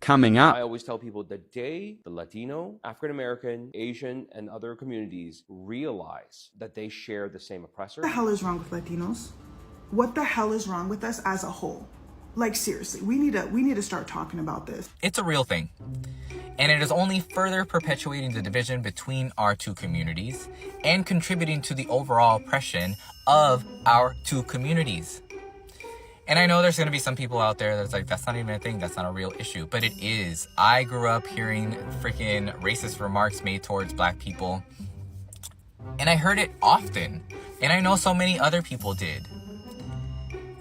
coming up. I always tell people the day the Latino, African American, Asian, and other communities realize that they share the same oppressor. What the hell is wrong with Latinos? What the hell is wrong with us as a whole? Like, seriously, we need to start talking about this. It's a real thing. And it is only further perpetuating the division between our two communities and contributing to the overall oppression of our two communities. And I know there's going to be some people out there that's like, that's not even a thing. That's not a real issue. But it is. I grew up hearing freaking racist remarks made towards black people. And I heard it often. And I know so many other people did.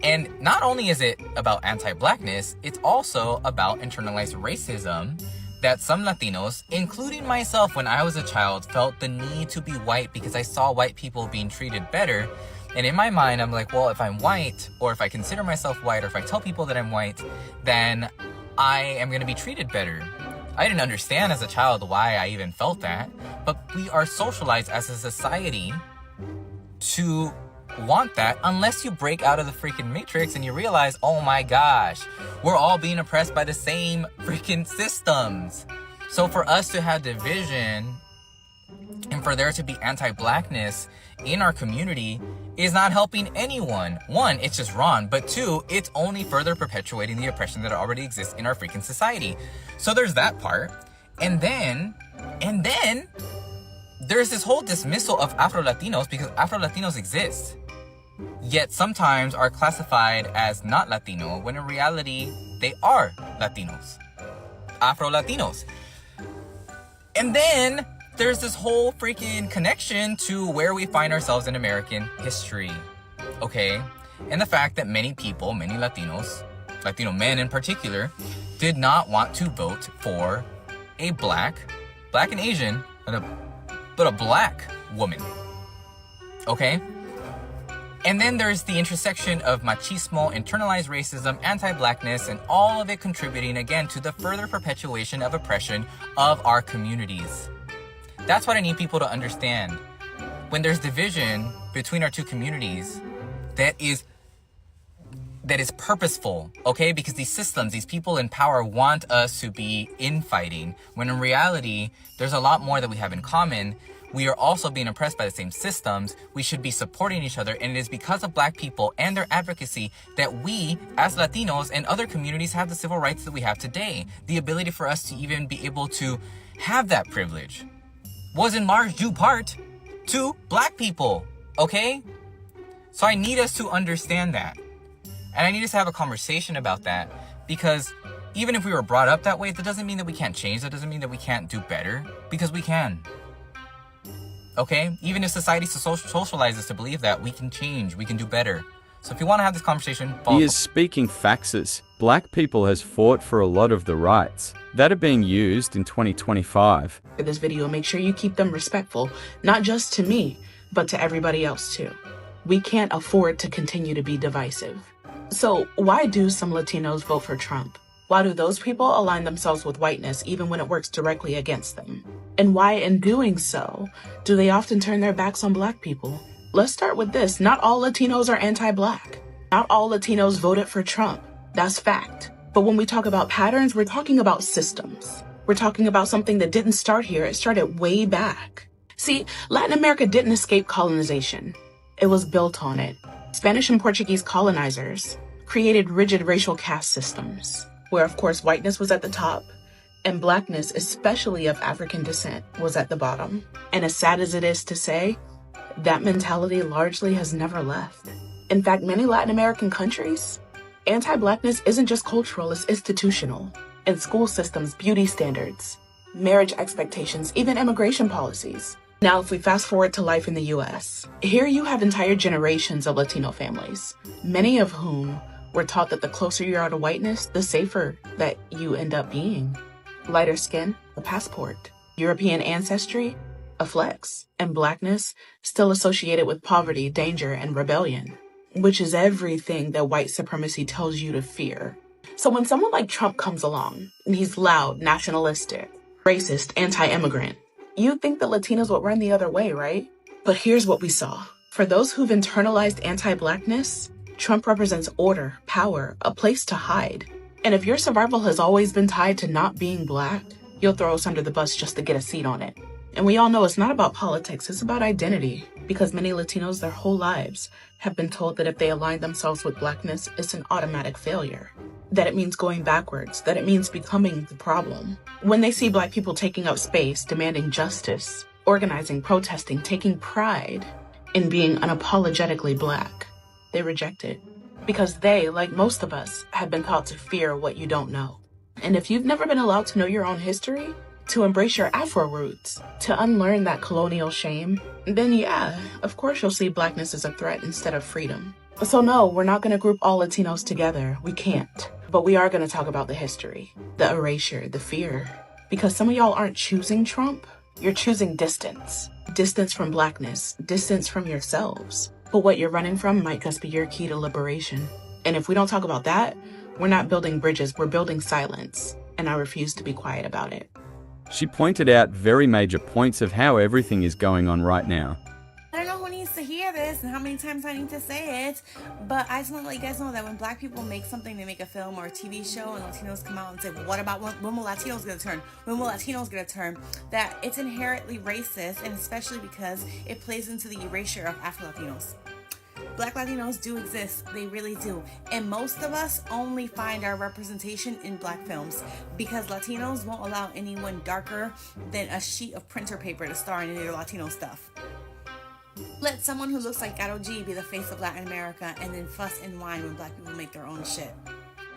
And not only is it about anti-Blackness, it's also about internalized racism that some Latinos, including myself when I was a child, felt the need to be white because I saw white people being treated better. And in my mind, I'm like, well, if I'm white, or if I consider myself white, or if I tell people that I'm white, then I am going to be treated better. I didn't understand as a child why I even felt that, but we are socialized as a society to want that unless you break out of the freaking matrix and you realize, oh my gosh, we're all being oppressed by the same freaking systems. So for us to have division and for there to be anti-Blackness in our community is not helping anyone. One, it's just wrong, but two, it's only further perpetuating the oppression that already exists in our freaking society. So there's that part. And then there's this whole dismissal of Afro-Latinos because Afro-Latinos exist, yet sometimes are classified as not Latino when in reality they are Latinos, Afro-Latinos. And then there's this whole freaking connection to where we find ourselves in American history, okay? And the fact that many people, many Latinos, Latino men in particular, did not want to vote for a black and Asian, but a black woman, okay? And then there's the intersection of machismo, internalized racism, anti-Blackness, and all of it contributing, again, to the further perpetuation of oppression of our communities. That's what I need people to understand. When there's division between our two communities, that is purposeful, okay? Because these systems, these people in power want us to be infighting, when in reality, there's a lot more that we have in common. We are also being oppressed by the same systems. We should be supporting each other. And it is because of black people and their advocacy that we, as Latinos and other communities, have the civil rights that we have today. The ability for us to even be able to have that privilege was in large due part to black people, okay? So I need us to understand that. And I need us to have a conversation about that, because even if we were brought up that way, that doesn't mean that we can't change. That doesn't mean that we can't do better, because we can. Okay? Even if society socializes to believe that, we can change, we can do better. So if you want to have this conversation, He is speaking faxes. Black people has fought for a lot of the rights that are being used in 2025. For this video, make sure you keep them respectful, not just to me, but to everybody else too. We can't afford to continue to be divisive. So why do some Latinos vote for Trump? Why do those people align themselves with whiteness even when it works directly against them? And why, in doing so, do they often turn their backs on black people? Let's start with this. Not all Latinos are anti-black. Not all Latinos voted for Trump. That's fact. But when we talk about patterns, we're talking about systems. We're talking about something that didn't start here. It started way back. See, Latin America didn't escape colonization. It was built on it. Spanish and Portuguese colonizers created rigid racial caste systems, where of course whiteness was at the top and blackness, especially of African descent, was at the bottom. And as sad as it is to say, that mentality largely has never left. In fact, many Latin American countries, anti-blackness isn't just cultural, it's institutional. In school systems, beauty standards, marriage expectations, even immigration policies. Now, if we fast forward to life in the US, here you have entire generations of Latino families, many of whom were taught that the closer you are to whiteness, the safer that you end up being. Lighter skin, a passport. European ancestry, a flex. And blackness, still associated with poverty, danger, and rebellion, which is everything that white supremacy tells you to fear. So when someone like Trump comes along, and he's loud, nationalistic, racist, anti-immigrant, you'd think that Latinos would run the other way, right? But here's what we saw. For those who've internalized anti-blackness, Trump represents order, power, a place to hide. And if your survival has always been tied to not being Black, you'll throw us under the bus just to get a seat on it. And we all know it's not about politics, it's about identity. Because many Latinos their whole lives have been told that if they align themselves with Blackness, it's an automatic failure. That it means going backwards, that it means becoming the problem. When they see Black people taking up space, demanding justice, organizing, protesting, taking pride in being unapologetically Black, they reject it. Because they, like most of us, have been taught to fear what you don't know. And if you've never been allowed to know your own history, to embrace your Afro roots, to unlearn that colonial shame, then yeah, of course you'll see Blackness as a threat instead of freedom. So no, we're not going to group all Latinos together. We can't. But we are going to talk about the history, the erasure, the fear. Because some of y'all aren't choosing Trump. You're choosing distance. Distance from Blackness, distance from yourselves. But what you're running from might just be your key to liberation. And if we don't talk about that, we're not building bridges, we're building silence. And I refuse to be quiet about it. She pointed out very major points of how everything is going on right now. I don't know who needs to hear this and how many times I need to say it, but I just want to let you guys know that when Black people make something, they make a film or a TV show, and Latinos come out and say, well, what about when will Latinos get a turn? When will Latinos get a turn? That it's inherently racist, and especially because it plays into the erasure of Afro-Latinos. Black Latinos do exist, they really do. And most of us only find our representation in Black films because Latinos won't allow anyone darker than a sheet of printer paper to star in their Latino stuff. Let someone who looks like Gato G be the face of Latin America and then fuss and whine when Black people make their own shit.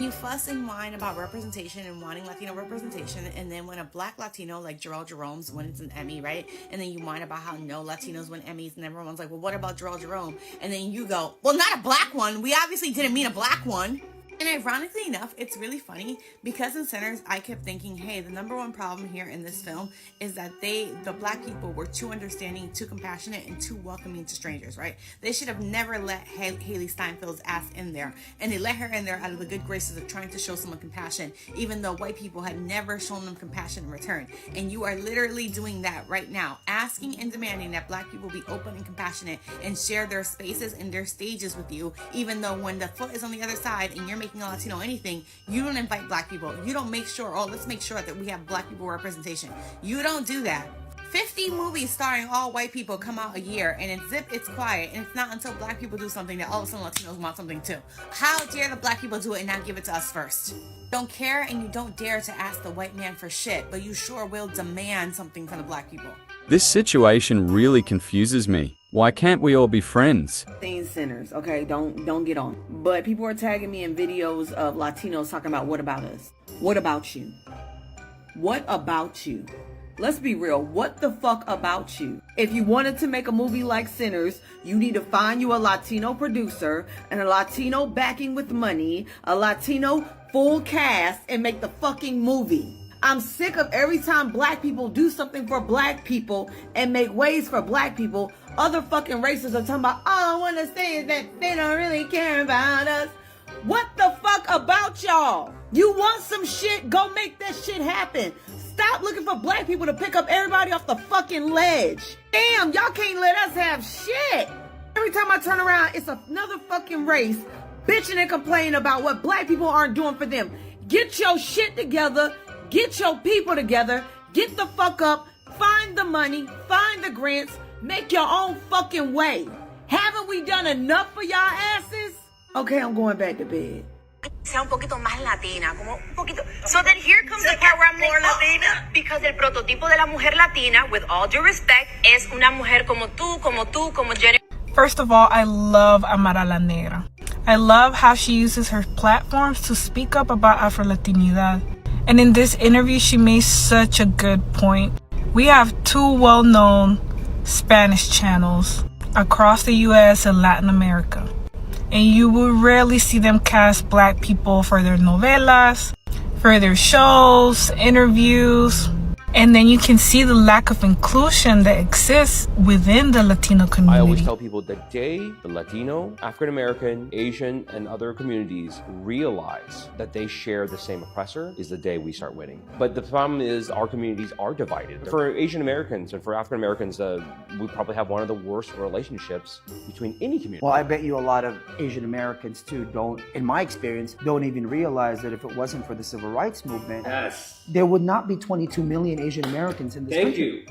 You fuss and whine about representation and wanting Latino representation, and then when a Black Latino like Jerrell Jerome's wins an Emmy, right? And then you whine about how no Latinos win Emmys, and everyone's like, well, what about Jerrell Jerome? And then you go, well, not a Black one. We obviously didn't mean a Black one. And ironically enough, it's really funny because in Sinners, I kept thinking, hey, the number one problem here in this film is that the Black people were too understanding, too compassionate, and too welcoming to strangers, right? They should have never let Haley Steinfeld's ass in there. And they let her in there out of the good graces of trying to show someone compassion, even though white people had never shown them compassion in return. And you are literally doing that right now, asking and demanding that Black people be open and compassionate and share their spaces and their stages with you, even though when the foot is on the other side and you're making a Latino anything, you don't invite Black people. You don't make sure, oh, let's make sure that we have Black people representation. You don't do that. 50 movies starring all white people come out a year, and it's quiet, and it's not until Black people do something that all of a sudden Latinos want something too. How dare the Black people do it and not give it to us first? Don't care, and you don't dare to ask the white man for shit, but you sure will demand something from the Black people. This situation really confuses me. Why can't we all be friends? Seen Sinners, okay? Don't get on. But people are tagging me in videos of Latinos talking about, what about us? What about you? What about you? Let's be real. What the fuck about you? If you wanted to make a movie like Sinners, you need to find you a Latino producer and a Latino backing with money, a Latino full cast, and make the fucking movie. I'm sick of every time Black people do something for Black people and make ways for Black people, other fucking races are talking about, all I want to say is that they don't really care about us. What the fuck about y'all? You want some shit? Go make that shit happen. Stop looking for Black people to pick up everybody off the fucking ledge. Damn, y'all can't let us have shit. Every time I turn around, it's another fucking race bitching and complaining about what Black people aren't doing for them. Get your shit together. Get your people together, get the fuck up, find the money, find the grants, make your own fucking way. Haven't we done enough for y'all asses? Okay, I'm going back to bed. Sea un poquito más latina, como un poquito. So then here comes the part where I'm more latina. Because el prototipo de la mujer latina, with all due respect, es una mujer como tú, como Jenny. First of all, I love Amara La Negra. I love how she uses her platforms to speak up about Afro-Latinidad. And in this interview, she made such a good point. We have two well-known Spanish channels across the US and Latin America. And you will rarely see them cast Black people for their novelas, for their shows, interviews. And then you can see the lack of inclusion that exists within the Latino community. I always tell people the day the Latino, African American, Asian, and other communities realize that they share the same oppressor is the day we start winning. But the problem is our communities are divided. For Asian Americans and for African Americans, we probably have one of the worst relationships between any community. Well, I bet you a lot of Asian Americans too in my experience, don't even realize that if it wasn't for the civil rights movement, there would not be 22 million Asian Americans in this country.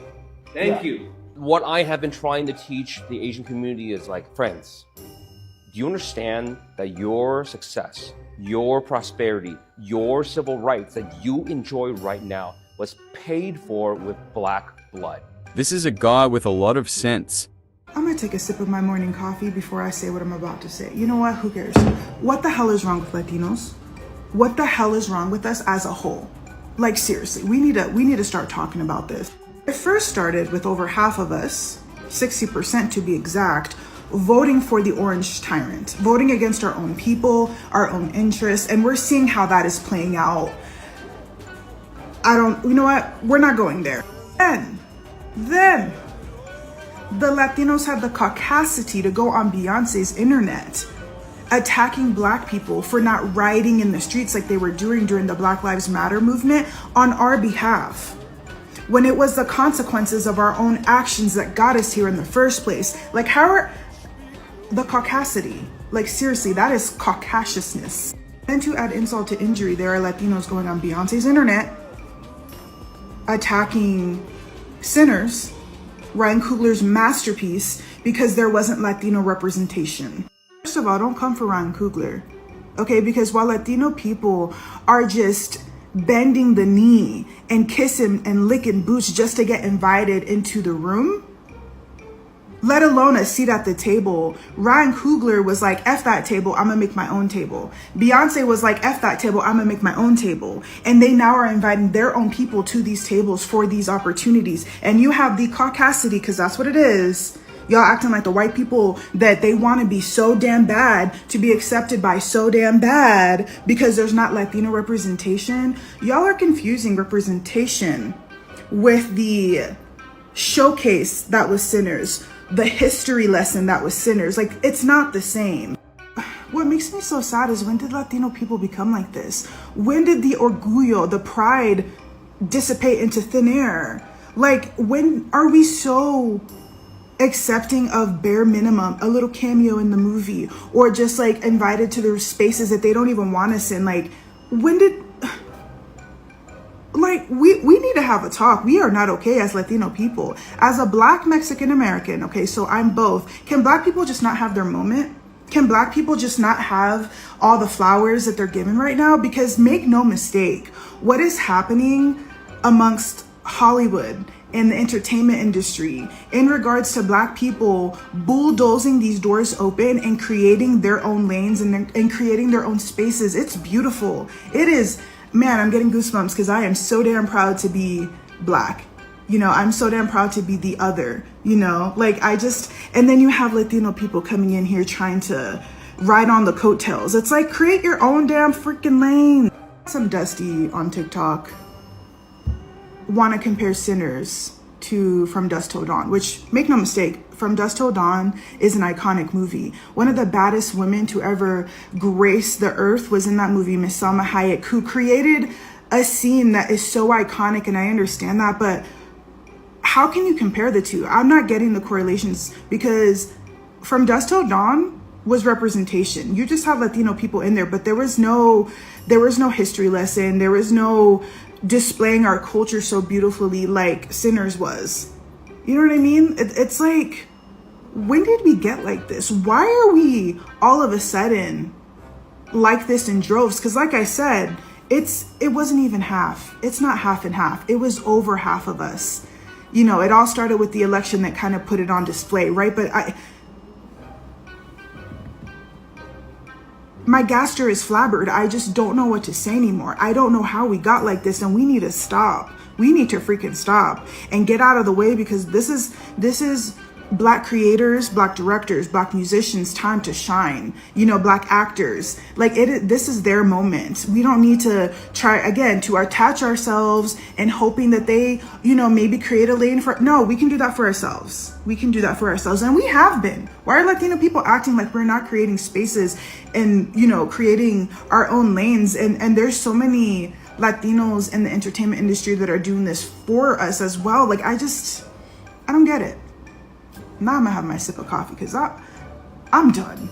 Thank you. What I have been trying to teach the Asian community is like, friends, do you understand that your success, your prosperity, your civil rights that you enjoy right now was paid for with Black blood? This is a guy with a lot of sense. I'm gonna take a sip of my morning coffee before I say what I'm about to say. You know what? Who cares? What the hell is wrong with Latinos? What the hell is wrong with us as a whole? Like seriously, we need to start talking about this. It first started with over half of us, 60% to be exact, voting for the orange tyrant, voting against our own people, our own interests, and we're seeing how that is playing out. You know what? We're not going there. Then the Latinos had the caucasity to go on Beyonce's internet, attacking Black people for not rioting in the streets like they were doing during the Black Lives Matter movement on our behalf, when it was the consequences of our own actions that got us here in the first place. Like, how are the caucasity? Like, seriously, that is caucasousness. And to add insult to injury, there are Latinos going on Beyonce's internet, attacking Sinners, Ryan Coogler's masterpiece, because there wasn't Latino representation. First of all, don't come for Ryan Coogler, okay? Because while Latino people are just bending the knee and kissing and licking boots just to get invited into the room, let alone a seat at the table, Ryan Coogler was like, F that table, I'm gonna make my own table. Beyonce was like, F that table, I'm gonna make my own table. And they now are inviting their own people to these tables for these opportunities. And you have the caucasity, because that's what it is. Y'all acting like the white people that they want to be so damn bad to be accepted by so damn bad because there's not Latino representation. Y'all are confusing representation with the showcase that was Sinners, the history lesson that was Sinners. Like, it's not the same. What makes me so sad is, when did Latino people become like this? When did the orgullo, the pride, dissipate into thin air? Like, when are we so accepting of bare minimum, a little cameo in the movie, or just like invited to their spaces that they don't even want us in? Like, when did, like, we need to have a talk. We are not okay as Latino people. As a Black Mexican American, okay, so I'm both. Can Black people just not have their moment? Can Black people just not have all the flowers that they're given right now? Because make no mistake, what is happening amongst Hollywood and the entertainment industry in regards to Black people bulldozing these doors open and creating their own lanes and creating their own spaces, it's beautiful. It is. Man, I'm getting goosebumps because I am so damn proud to be Black. You know, I'm so damn proud to be the other, you know, like and then you have Latino people coming in here trying to ride on the coattails. It's like, create your own damn freaking lane. Some Dusty on TikTok want to compare Sinners to From Dusk Till Dawn, which, make no mistake, From Dusk Till Dawn is an iconic movie. One of the baddest women to ever grace the earth was in that movie, Miss Salma Hayek, who created a scene that is so iconic, and I understand that, but how can you compare the two? I'm not getting the correlations, because From Dusk Till Dawn was representation. You just have Latino people in there, but there was no history lesson. There was no displaying our culture so beautifully like Sinners was. You know what I mean? It's like, when did we get like this? Why are we all of a sudden like this in droves? Because like I said, it wasn't even half. It's not half and half. It was over half of us. You know, it all started with the election that kind of put it on display, right? But my gaster is flabbered. I just don't know what to say anymore. I don't know how we got like this, and we need to stop. We need to freaking stop and get out of the way, because this is Black creators, Black directors, Black musicians time to shine. You know, Black actors, like this is their moment. We don't need to try again to attach ourselves and hoping that they, you know, maybe create a lane for. No, we can do that for ourselves. We can do that for ourselves, and we have been. Why are Latino people acting like we're not creating spaces and, you know, creating our own lanes? And there's so many Latinos in the entertainment industry that are doing this for us as well. Like I don't get it. Now I'm gonna have my sip of coffee because I'm done.